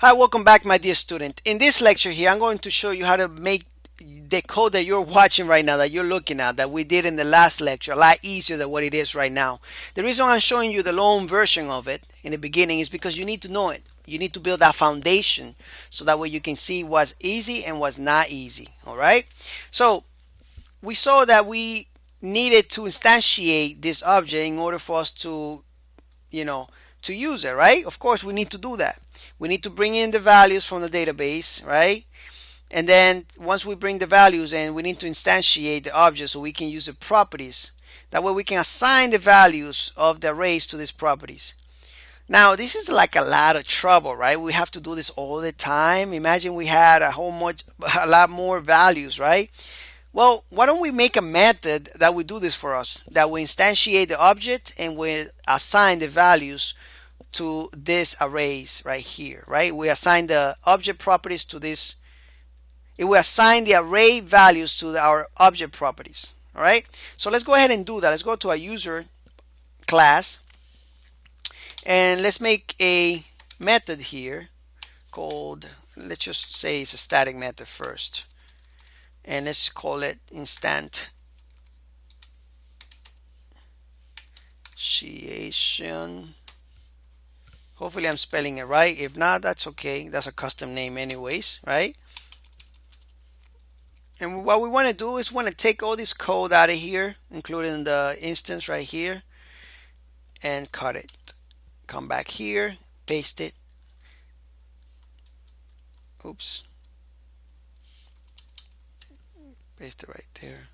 Hi, welcome back, my dear student. In this lecture here, I'm going to show you how to make the code that you're watching right now, that you're looking at, that we did in the last lecture, a lot easier than what it is right now. The reason I'm showing you the long version of it in the beginning is because you need to know it. You need to build that foundation so that way you can see what's easy and what's not easy. All right. So we saw that we needed to instantiate this object in order for us to, you know, to use it, right? Of course, we need to do that. We need to bring in the values from the database, right? And then once we bring the values in, we need to instantiate the object so we can use the properties. That way we can assign the values of the arrays to these properties. Now, this is like a lot of trouble, right? We have to do this all the time. Imagine we had a lot more values, right? Well, why don't we make a method that will do this for us? That will instantiate the object and will assign the values to this arrays right here, right? We assign the object properties to this. It will assign the array values to our object properties. All right. So let's go ahead and do that. Let's go to a user class and let's make a method here called, let's just say it's a static method first. And let's call it Instantiation. Hopefully I'm spelling it right. If not, that's okay. That's a custom name anyways, right? And what we want to do is want to take all this code out of here, including the instance right here, and cut it. Come back here, paste it. Oops. Paste it right there.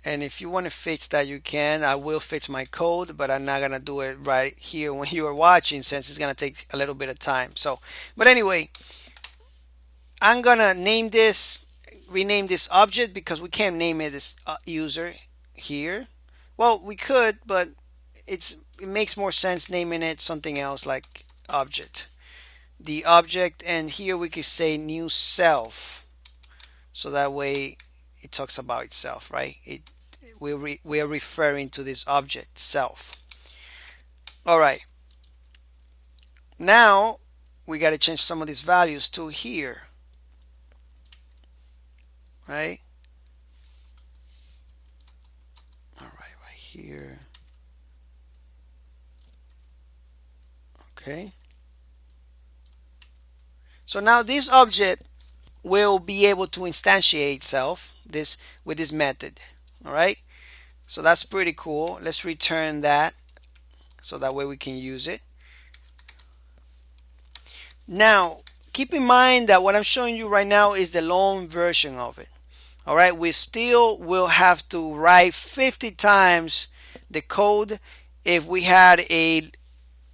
And if you want to fix that, you can. I will fix my code, but I'm not going to do it right here when you are watching, since it's going to take a little bit of time. So, but anyway, I'm going to rename this object, because we can't name it this user here. Well, we could, but it makes more sense naming it something else like object. The object, and here we could say new self. So that way it talks about itself, right? We are referring to this object self. All right. Now we got to change some of these values to here, right? All right here. Okay. So now this object will be able to instantiate itself with this method. All right. So that's pretty cool. Let's return that so that way we can use it. Now, keep in mind that what I'm showing you right now is the long version of it. All right, we still will have to write 50 times the code if we had a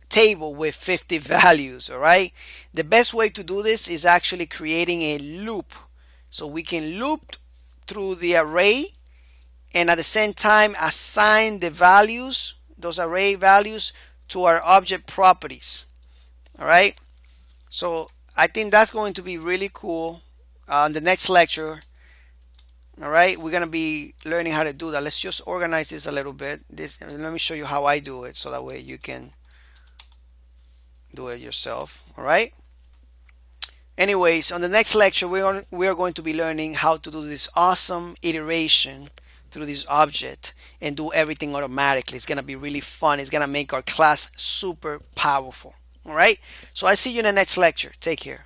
table with 50 values. All right, the best way to do this is actually creating a loop, so we can loop through the array and at the same time assign the values, those array values, to our object properties. All right, so I think that's going to be really cool. In the next lecture, all right, we're going to be learning how to do that. Let's just organize this a little bit. Let me show you how I do it, so that way you can do it yourself. All right. Anyways, on the next lecture, we are going to be learning how to do this awesome iteration through this object and do everything automatically. It's going to be really fun. It's going to make our class super powerful. All right. So I see you in the next lecture. Take care.